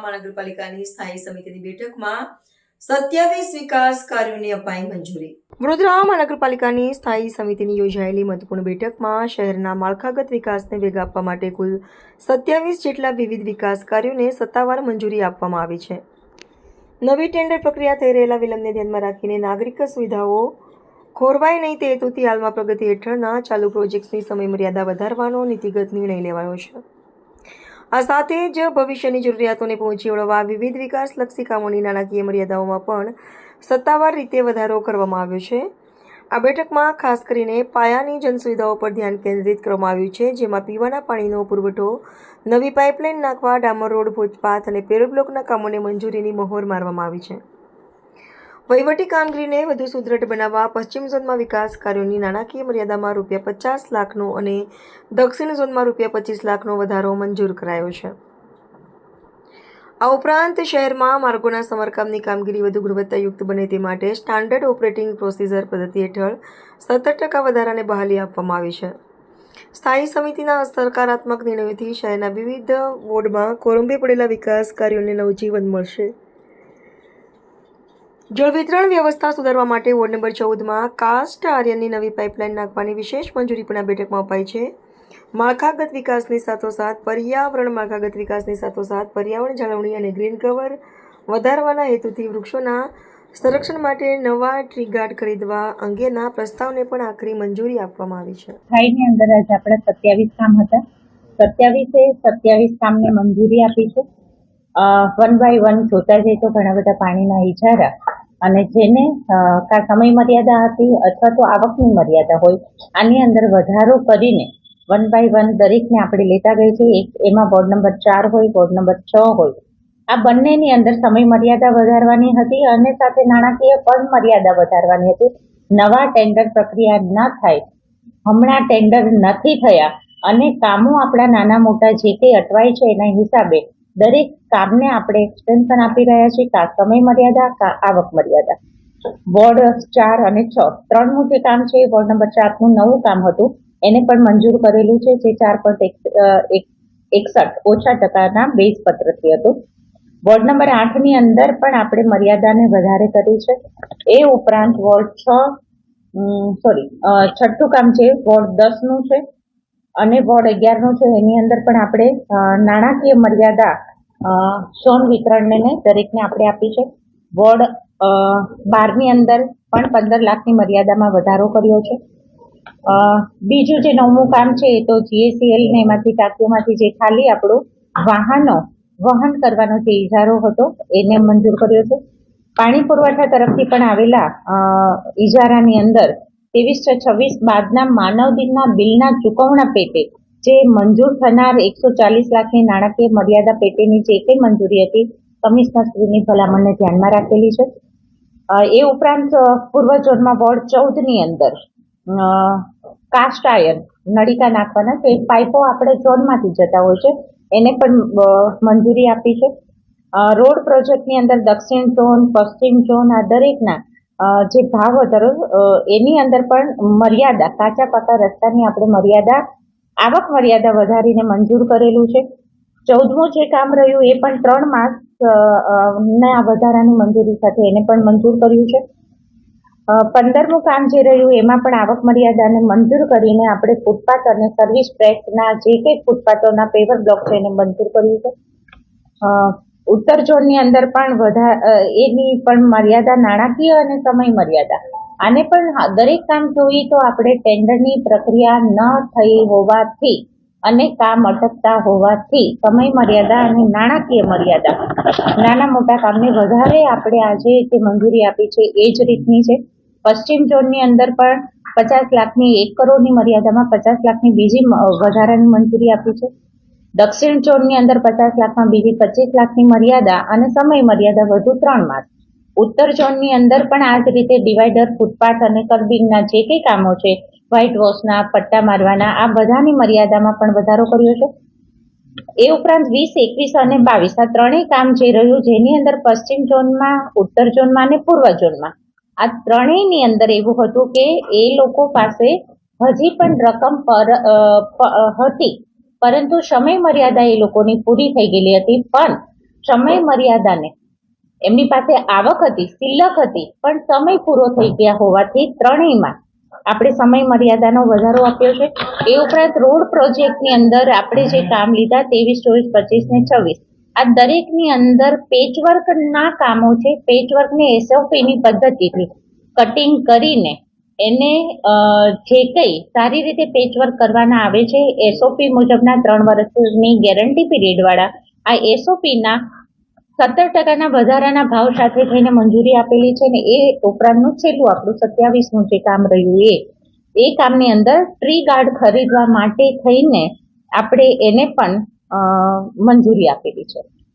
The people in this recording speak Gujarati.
મહાનગરપાલિકાની સ્થાયી સમિતિની બેઠકમાં 27 વિકાસ કાર્યોને અપાઈ મંજૂરી. વડોદરા મહાનગરપાલિકાની સ્થાયી સમિતિની યોજાયેલી મહત્વપૂર્ણ બેઠકમાં શહેરના માળખાગત વિકાસને વેગ આપવા માટે કુલ 27 જેટલા વિવિધ વિકાસ કાર્યોને સત્તાવાર મંજૂરી આપવામાં આવી છે. નવી ટેન્ડર પ્રક્રિયા થઈ રહેલા વિલંબને ધ્યાનમાં રાખીને નાગરિક સુવિધાઓ ખોરવાય નહીં તે હેતુથી હાલમાં પ્રગતિ હેઠળના ચાલુ પ્રોજેક્ટ્સની સમયમર્યાદા વધારવાનો નીતિગત નિર્ણય લેવાયો છે. આ સાથે જ ભવિષ્યની જરૂરિયાતોને પહોંચી વળવા વિવિધ વિકાસલક્ષી કામોની નાણાકીય મર્યાદાઓમાં પણ સત્તાવાર રીતે વધારો કરવામાં આવ્યો છે. આ બેઠકમાં ખાસ કરીને પાયાની જનસુવિધાઓ પર ધ્યાન કેન્દ્રિત કરવામાં આવ્યું છે, જેમાં પીવાના પાણીનો પુરવઠો, નવી પાઇપલાઇન નાખવા, ડામર રોડ, ફૂટપાથ અને પેવરબ્લોકના કામોને મંજૂરીની મહોર મારવામાં આવી છે. વહીવટી કામગીરીને વધુ સુદૃઢ બનાવવા પશ્ચિમ ઝોનમાં વિકાસ કાર્યોની નાણાકીય મર્યાદામાં ₹50 લાખનો અને દક્ષિણ ઝોનમાં ₹25 લાખનો વધારો મંજૂર કરાયો છે. આ ઉપરાંત શહેરમાં માર્ગોના સમારકામની કામગીરી વધુ ગુણવત્તાયુક્ત બને તે માટે સ્ટાન્ડર્ડ ઓપરેટિંગ પ્રોસિજર પદ્ધતિ હેઠળ 17% વધારાને બહાલી આપવામાં આવી છે. સ્થાયી સમિતિના સકારાત્મક નિર્ણયોથી શહેરના વિવિધ વોર્ડમાં કોલંબે પડેલા વિકાસ કાર્યોને નવજીવન મળશે. જળ વિતરણ વ્યવસ્થા સુધારવા માટે વોર્ડ નંબર 14માં કાસ્ટ આયર્નની નવી પાઇપલાઇન નાખવાની વિશેષ મંજૂરી પણ આ બેઠકમાં અપાઈ છે. માળખાગત વિકાસની સાથોસાથ પર્યાવરણ જાળવણી અને ગ્રીન કવર વધારવાના હેતુથી વૃક્ષોના સંરક્ષણ માટે નવા ટ્રી ગાર્ડ ખરીદવા અંગેના પ્રસ્તાવને પણ આખરી મંજૂરી આપવામાં આવી છે. સ્થાયીની અંદર આજે આપણે 27 કામ હતા. 27 કામને મંજૂરી આપી છે. 1 બાય 1 જોતા જઈએ તો ઘણા બધા પાણીના ઇજારા અને જેને કા સમય મર્યાદા હતી અથવા તો આવકની મર્યાદા હોય, આની અંદર વધારો કરીને 1 બાય 1 દરેકને આપણે લેતા ગઈ છે. એમાં વોર્ડ નંબર 4 હોય, વોર્ડ નંબર 6 હોય, આ બંનેની અંદર સમય મર્યાદા વધારવાની હતી અને સાથે નાણાકીય પણ મર્યાદા વધારવાની હતી. નવા ટેન્ડર પ્રક્રિયા ન થાય, હમણાં ટેન્ડર નથી થયા અને કામો આપણા નાના મોટા જે કંઈ અટવાય છે એના હિસાબે દરેક કામને આપણે એક્સટેન્શન આપી રહ્યા છીએ, કા સમય મર્યાદા કા આવક મર્યાદા. વોર્ડ 4 અને 6 ત્રણનું જે કામ છે, વોર્ડ નંબર 4નું નવું કામ હતું, એને પણ મંજૂર કરેલું છે, જે 4.61 ઓછા ટકાના બેઝ પત્રથી હતું. વોર્ડ નંબર 8ની અંદર પણ આપણે મર્યાદાને વધારે કરી છે. એ ઉપરાંત વોર્ડ 6 કામ છે, વોર્ડ 10નું છે અને વોર્ડ 11નું છે. એની અંદર પણ આપણે નાણાકીય મર્યાદા સોન વિતરણને દરેકને આપણે આપી છે. વોર્ડ 12ની અંદર પણ 15 લાખની મર્યાદામાં વધારો કર્યો છે. બીજું જે 9મું કામ છે એ તો GACL ને એમાંથી ટાંકીઓમાંથી જે ખાલી આપણું વાહનો વહન કરવાનો જે ઇજારો હતો એને મંજૂર કર્યો છે. પાણી પુરવઠા તરફથી પણ આવેલા ઇજારાની અંદર 23/26 બાદના માનવ દિનના બિલના ચૂકવણા પેટે જે મંજૂર થનાર 140 લાખની નાણાકીય મર્યાદા પેટેની જે કંઈ મંજૂરી હતી, કમિશનરશ્રીની ભલામણને ધ્યાનમાં રાખેલી છે. એ ઉપરાંત પૂર્વ ઝોનમાં વોર્ડ 14ની અંદર કાસ્ટ આયર્ન નળિકા નાખવાના છે, પાઇપો આપણે ઝોનમાંથી જતા હોય છે, એને પણ મંજૂરી આપી છે. રોડ પ્રોજેક્ટની અંદર દક્ષિણ ઝોન, પશ્ચિમ ઝોન, આ દરેકના જે ભાવ વધારો એની અંદર પણ મર્યાદા, કાચા પાકા રસ્તાની આપણે મર્યાદા, આવક મર્યાદા વધારીને મંજૂર કરેલું છે. 14મું જે કામ રહ્યું એ પણ 3 માસ ના વધારાની મંજૂરી સાથે એને પણ મંજૂર કર્યું છે. 15મું કામ જે રહ્યું એમાં પણ આવક મર્યાદાને મંજૂર કરીને આપણે ફૂટપાથ અને સર્વિસ ટ્રેકના જે કંઈ ફૂટપાથોના પેવર બ્લોક છે એને મંજૂર કર્યું છે. ઉત્તર ઝોનની અંદર પણ એની પણ મર્યાદા નાણાકીય અને સમય મર્યાદા, આને પણ દરેક કામ જોઈએ તો આપણે ટેન્ડરની પ્રક્રિયા ન થઈ હોવાથી અને કામ અટકતા હોવાથી સમય મર્યાદા અને નાણાકીય મર્યાદા નાના મોટા કામને વધારે આપણે આજે જે મંજૂરી આપી છે એ જ રીતની છે. પશ્ચિમ ઝોનની અંદર પણ 50 લાખની 1 કરોડની મર્યાદામાં 50 લાખની બીજી વધારાની મંજૂરી આપી છે. દક્ષિણ ઝોનની અંદર 50 લાખમાં બીજી 25 લાખની મર્યાદા અને સમય મર્યાદા વધુ 3 માસ. ઉત્તર ઝોનની અંદર પણ આ જ રીતે ડિવાઈડર, ફૂટપાથ અને કર્બિંગના જે કંઈ કામો છે, વ્હાઇટ વોશના, પટ્ટા મારવાના, આ બધાની મર્યાદામાં પણ વધારો કર્યો છે. એ ઉપરાંત 20, 21 અને 22 આ ત્રણેય કામ જે રહ્યું, જેની અંદર પશ્ચિમ ઝોનમાં, ઉત્તર ઝોનમાં અને પૂર્વ ઝોનમાં આ ત્રણેયની અંદર એવું હતું કે એ લોકો પાસે હજી પણ રકમ હતી, પરંતુ સમય મર્યાદા એ લોકોની પૂરી થઈ ગયેલી હતી. પણ સમય મર્યાદાને, એમની પાસે આવક હતી, સિલક હતી, પણ સમય પૂરો થઈ ગયા હોવાથી ત્રણેયમાં આપણે સમય મર્યાદાનો વધારો આપ્યો છે. એ ઉપરાંત રોડ પ્રોજેક્ટની અંદર આપણે જે કામ લીધા 23, 24, 25 ને 26, આ દરેકની અંદર પેચવર્કના કામો છે. પેચવર્કની એસઓપીની પદ્ધતિથી કટિંગ કરીને એને જે કંઈ સારી રીતે પેચવર્ક કરવાના આવે છે, એસઓપી મુજબના 3 વર્ષની ગેરંટી પીરિયડવાળા આ એસઓપીના 17% વધારાના ભાવ સાથે થઈને મંજૂરી આપેલી છે. ને એ ઉપરાંતનું છેલ્લું આપણું 27મું જે કામ રહ્યું એ કામની અંદર ટ્રી ગાર્ડ ખરીદવા માટે થઈને આપણે એને પણ મંજૂરી આપેલી છે.